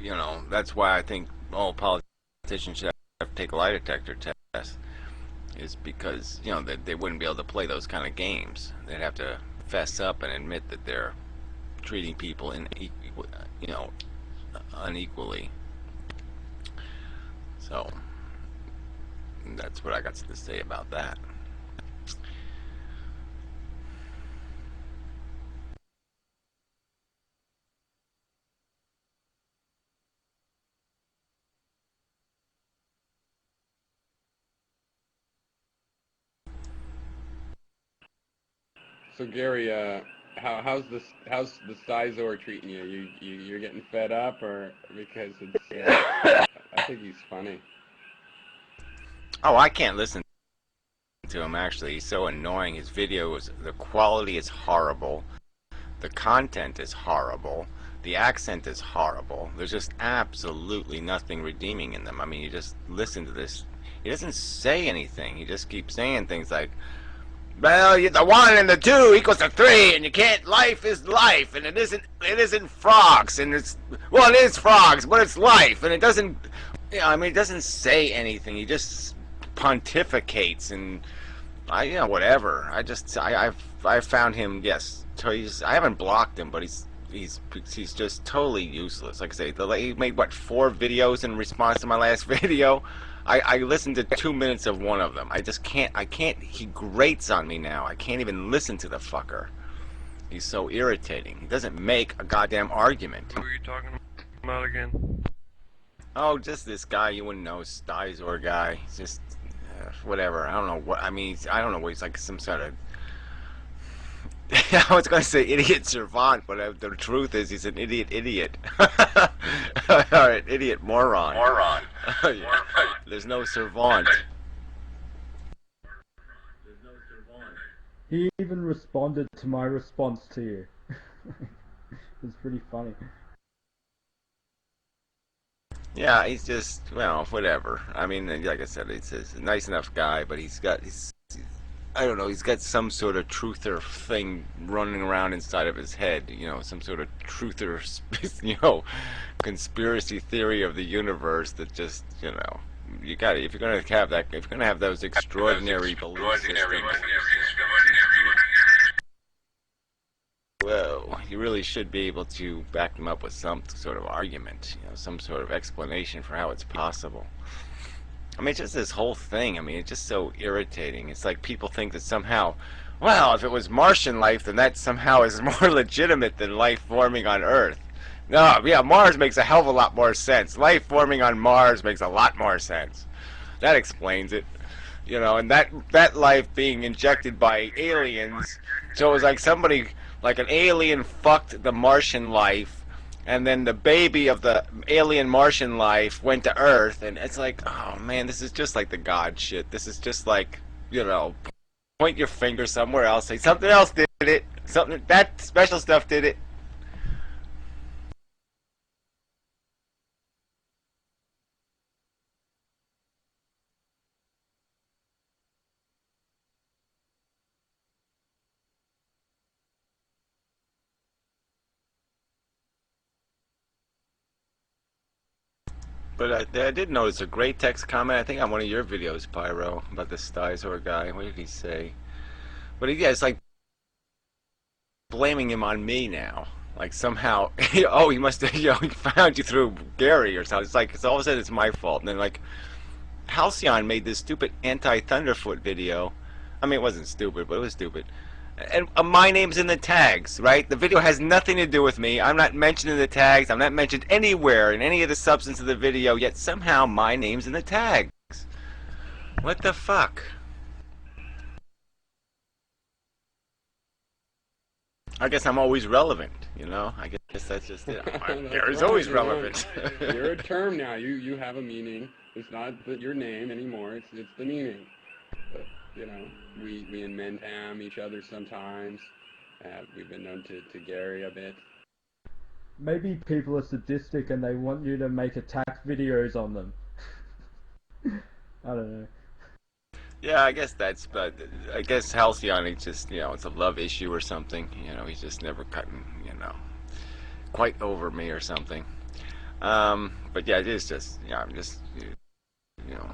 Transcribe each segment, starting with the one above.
you know, that's why I think all politicians should have to take a lie detector test, is because, you know, they wouldn't be able to play those kind of games. They'd have to fess up and admit that they're treating people you know, unequally. So that's what I got to say about that. So Gary, how's the Sizor treating you? You're getting fed up, or because it's I think he's funny. Oh, I can't listen to him, actually. He's so annoying. His videos, the quality is horrible. The content is horrible. The accent is horrible. There's just absolutely nothing redeeming in them. I mean, you just listen to this. He doesn't say anything. He just keeps saying things like, well, the 1 and the 2 equals to 3, and you can't, life is life, and it isn't frogs, and well, it is frogs, but it's life, and it doesn't, you know, I mean, it doesn't say anything. He just pontificates, and you know, whatever. I've found him, yes, I haven't blocked him, but he's just totally useless. Like I say, he made, what, 4 videos in response to my last video. I listened to 2 minutes of one of them. I can't, he grates on me now. I can't even listen to the fucker. He's so irritating. He doesn't make a goddamn argument. Who are you talking about again? Oh, just this guy you wouldn't know, Stickam guy. He's just, whatever. I don't know what, I mean, I don't know what he's like, some sort of, I was going to say idiot savant, but the truth is he's an idiot. Alright, idiot moron. Yeah. There's no savant. He even responded to my response to you. It's pretty funny. Yeah, he's just, well, whatever. I mean, like I said, he's a nice enough guy, but I don't know, he's got some sort of truther thing running around inside of his head, you know, some sort of truther, you know, conspiracy theory of the universe that just, you know, you gotta, if you're gonna have that, if you're gonna have those extraordinary belief systems, well, you really should be able to back them up with some sort of argument, you know, some sort of explanation for how it's possible. I mean, just this whole thing, I mean, it's just so irritating. It's like people think that somehow, well, if it was Martian life, then that somehow is more legitimate than life forming on Earth. No, yeah, Mars makes a hell of a lot more sense. Life forming on Mars makes a lot more sense. That explains it. You know, and that life being injected by aliens, so it was like somebody, like an alien fucked the Martian life, and then the baby of the alien Martian life went to Earth, and it's like, oh man, this is just like the God shit. This is just like, you know, point your finger somewhere else, say something else did it, something, that special stuff did it. But I did notice a great text comment, I think on one of your videos, Pyro, about this Stickam guy. What did he say? But yeah, it's like blaming him on me now. Like somehow, oh, he must have, you know, he found you through Gary or something. It's like, it's all of a sudden it's my fault. And then like, Halcyon made this stupid anti-Thunderfoot video. I mean, it wasn't stupid, but it was stupid. And my name's in the tags, right? The video has nothing to do with me. I'm not mentioned in the tags. I'm not mentioned anywhere in any of the substance of the video, yet somehow my name's in the tags. What the fuck? I guess I'm always relevant, you know? I guess that's just it. Gary's always relevant. You're a term now. You have a meaning. It's not your name anymore. It's the meaning. But, you know, we in Mendham each other sometimes. We've been known to Gary a bit. Maybe people are sadistic and they want you to make attack videos on them. I don't know. Yeah, I guess that's, but I guess Halcyon, it's just, you know, it's a love issue or something. You know, he's just never cutting, you know, quite over me or something. But yeah, it is just, yeah, I'm just,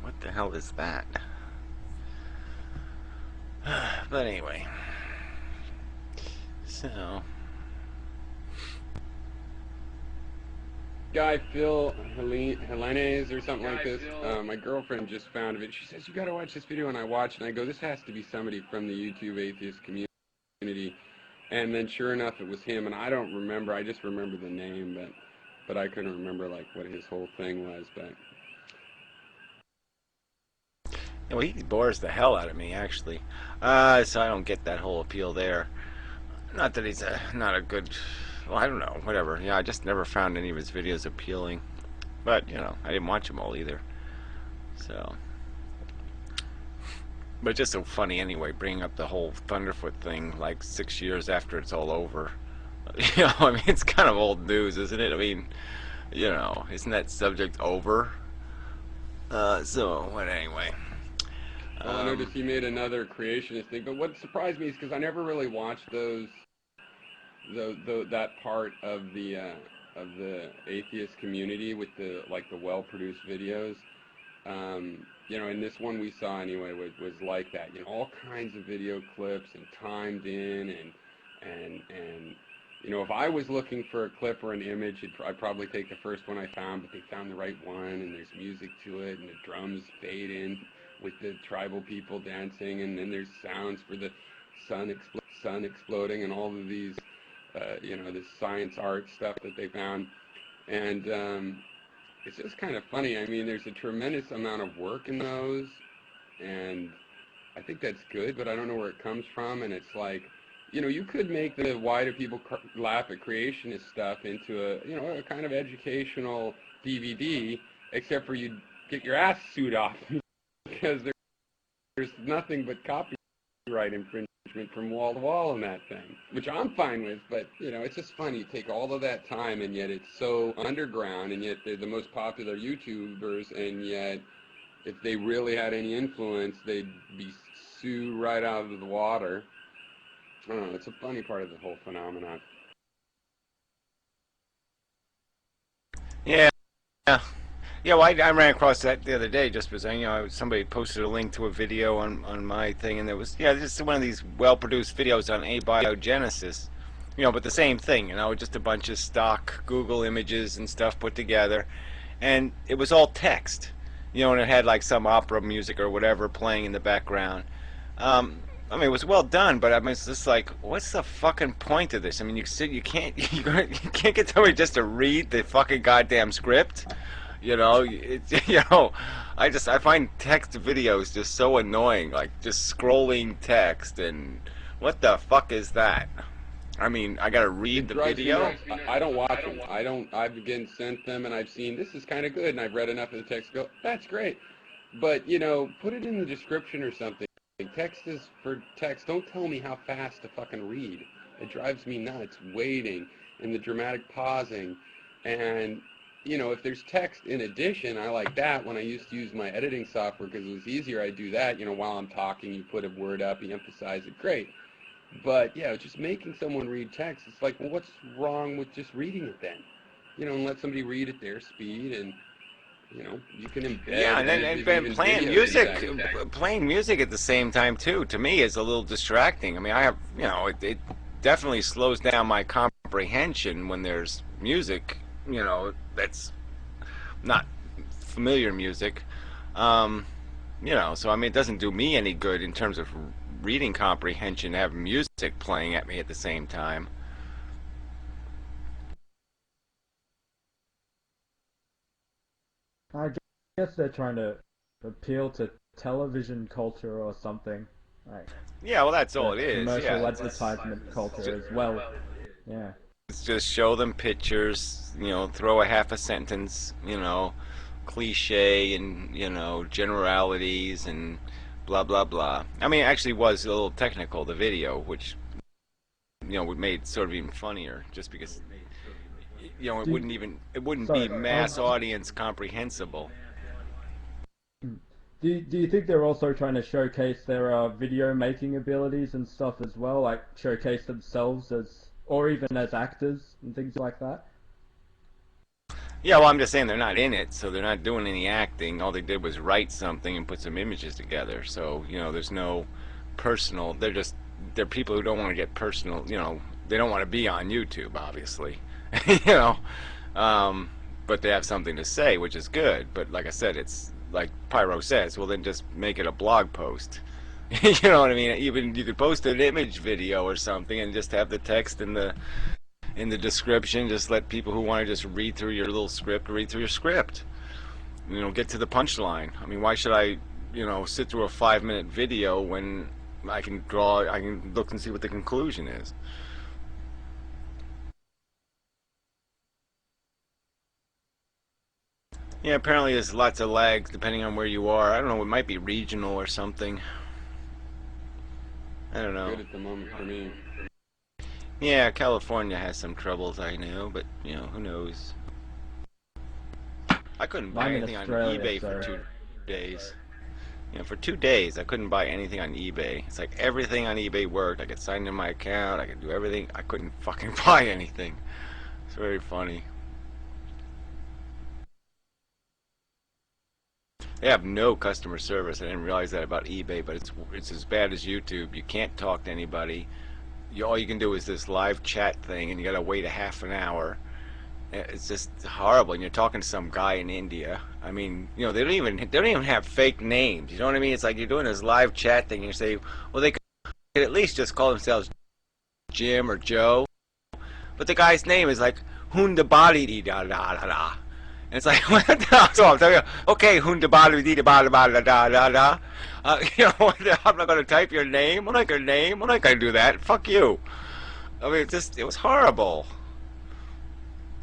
what the hell is that? But anyway, so. Guy Phil Helenes or something like this. My girlfriend just found it. She says, you gotta watch this video, and I watched, and I go, this has to be somebody from the YouTube atheist community. And then sure enough, it was him, and I don't remember, I just remember the name, but I couldn't remember like what his whole thing was. But Well, he bores the hell out of me, actually. So I don't get that whole appeal there. Not that he's not a good. Well, I don't know. Whatever. Yeah, I just never found any of his videos appealing. But I didn't watch them all either. So, but it's just so funny anyway, bringing up the whole Thunderfoot thing like 6 years after it's all over. I mean, it's kind of old news, isn't it? I mean, isn't that subject over? But anyway. well, I noticed he made another creationist thing. But what surprised me is because I never really watched that part of the atheist community with the well-produced videos. And this one we saw anyway was like that. All kinds of video clips and timed in and if I was looking for a clip or an image, I'd probably take the first one I found, but they found the right one, and there's music to it, and the drums fade in with the tribal people dancing, and then there's sounds for the sun exploding, and all of these, this science art stuff that they found. And it's just kind of funny. I mean, there's a tremendous amount of work in those, and I think that's good, but I don't know where it comes from. And it's like, you could make the why do people laugh at creationist stuff into a kind of educational DVD, except for you'd get your ass sued off because there's nothing but copyright infringement from wall to wall in that thing, which I'm fine with. But it's just funny. You take all of that time, and yet it's so underground, and yet they're the most popular YouTubers, and yet if they really had any influence, they'd be sued right out of the water. I don't know. It's a funny part of the whole phenomenon. Yeah. Yeah, well, I ran across that the other day just because somebody posted a link to a video on my thing, and there was just one of these well-produced videos on abiogenesis, but the same thing, just a bunch of stock Google images and stuff put together, and it was all text, and it had like some opera music or whatever playing in the background. I mean, it was well done, but I mean, it's just like, what's the fucking point of this? I mean, you can't get somebody just to read the fucking goddamn script. I find text videos just so annoying, like just scrolling text, and what the fuck is that? I mean, I gotta read the video. I don't watch them. I've again sent them, and I've seen this is kind of good, and I've read enough of the text. Go, that's great, but put it in the description or something. Text is for text. Don't tell me how fast to fucking read. It drives me nuts. Waiting and the dramatic pausing, and if there's text in addition, I like that. When I used to use my editing software because it was easier, I do that. While I'm talking, you put a word up, you emphasize it. Great. But yeah, just making someone read text, it's like, well, what's wrong with just reading it then? And let somebody read at their speed, and you can embed. Yeah, and playing music at the same time too. To me, is a little distracting. I mean, I have, it definitely slows down my comprehension when there's music, that's not familiar music. So I mean, it doesn't do me any good in terms of reading comprehension to have music playing at me at the same time. I guess they're trying to appeal to television culture or something. Like, yeah, well, that's all it is. Commercial advertisement culture as well. Yeah. It's just show them pictures, throw a half a sentence, cliche and, generalities and blah, blah, blah. I mean, it actually was a little technical, the video, which, would made sort of even funnier just because it wouldn't be mass audience comprehensible. Do you think they're also trying to showcase their video making abilities and stuff as well, like showcase themselves as, or even as actors and things like that? Yeah, well, I'm just saying they're not in it, so they're not doing any acting. All they did was write something and put some images together. So, there's no personal. They're people who don't want to get personal. They don't want to be on YouTube, obviously. you know, but they have something to say, which is good. But like I said, it's like Pyro says. Well, then just make it a blog post. You know what I mean? Even you could post an image video or something and just have the text in the description. Just let people who want to just read through your little script read through your script. Get to the punchline. I mean, why should I, sit through a 5-minute video when I can look and see what the conclusion is. Yeah, apparently there's lots of lags depending on where you are. I don't know, it might be regional or something. I don't know. Good at the moment for me. Yeah, California has some troubles, I know, but, who knows. I couldn't buy anything on eBay for 2 days. For 2 days, I couldn't buy anything on eBay. It's like everything on eBay worked. I could sign in my account. I could do everything. I couldn't fucking buy anything. It's very funny. They have no customer service. I didn't realize that about eBay, but it's as bad as YouTube. You can't talk to anybody. All you can do is this live chat thing, and you gotta wait a half an hour. It's just horrible. And you're talking to some guy in India. I mean, they don't even have fake names. You know what I mean? It's like you're doing this live chat thing, and you say, well, they could at least just call themselves Jim or Joe, but the guy's name is like Hundabadi da da da da. And it's like, what the hell? So I'm telling you, okay, Hundabadi da da da da da da. I'm not gonna type your name. I'm not gonna do that. Fuck you. I mean, it was horrible.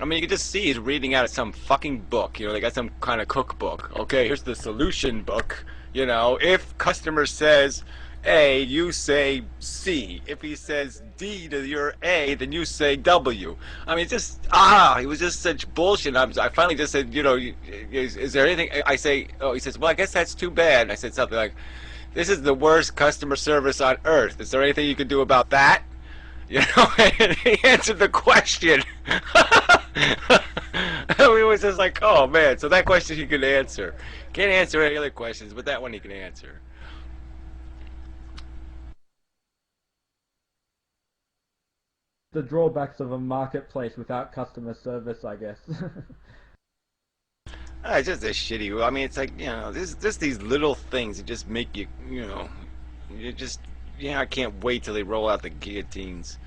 I mean, you can just see he's reading out of some fucking book. They got some kind of cookbook. Okay, here's the solution book. If customer says A, you say C. If he says D to your A, then you say W. I mean, it was just such bullshit. I finally just said, is there anything? I say, oh, he says, well, I guess that's too bad. I said something like, this is the worst customer service on earth. Is there anything you can do about that? And he answered the question. It was just like, oh man, so that question he could answer. Can't answer any other questions, but that one he can answer. The drawbacks of a marketplace without customer service, I guess. It's just a shitty. I mean, it's like, there's just these little things that just make you, I can't wait till they roll out the guillotines.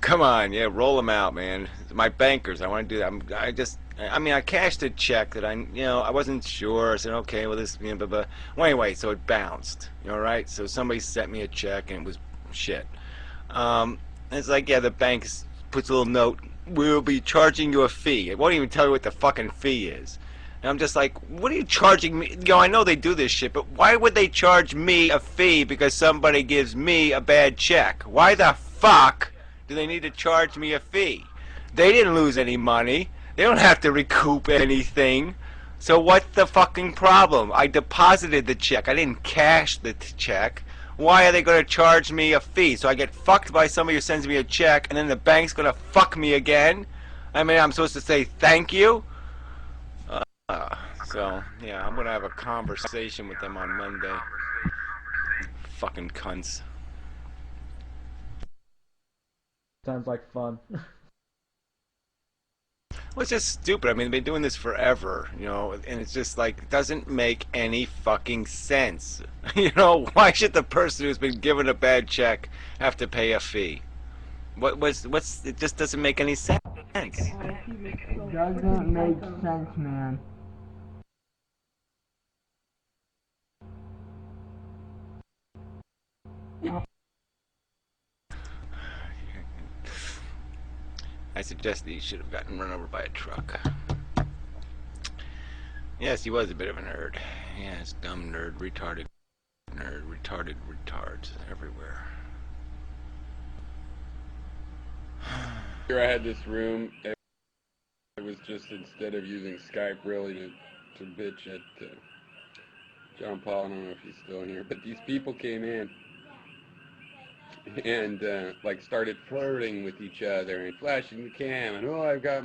Come on, roll them out, man. My bankers, I want to do that. I cashed a check that I wasn't sure. I said, okay, well, this, blah, blah. Well, anyway, so it bounced, right? So somebody sent me a check, and it was shit. And it's like, the bank puts a little note, we'll be charging you a fee. It won't even tell you what the fucking fee is. And I'm just like, what are you charging me? I know they do this shit, but why would they charge me a fee because somebody gives me a bad check? Why the fuck do they need to charge me a fee? They didn't lose any money. They don't have to recoup anything. So what's the fucking problem? I deposited the check. I didn't cash the check. Why are they going to charge me a fee? So I get fucked by somebody who sends me a check, and then the bank's going to fuck me again? I mean, I'm supposed to say thank you? So, I'm going to have a conversation with them on Monday. Fucking cunts. Sounds like fun. Well, it's just stupid. I mean, they've been doing this forever, and it's just like, it doesn't make any fucking sense. Why should the person who's been given a bad check have to pay a fee? It just doesn't make any sense. Doesn't make sense, man. I suggest that he should have gotten run over by a truck. Yes, he was a bit of a nerd. Yes, dumb nerd, retarded retards everywhere. Here I had this room. It was just, instead of using Skype really to bitch at John Paul, I don't know if he's still in here, but these people came in and like started flirting with each other and flashing the cam and, oh, I've got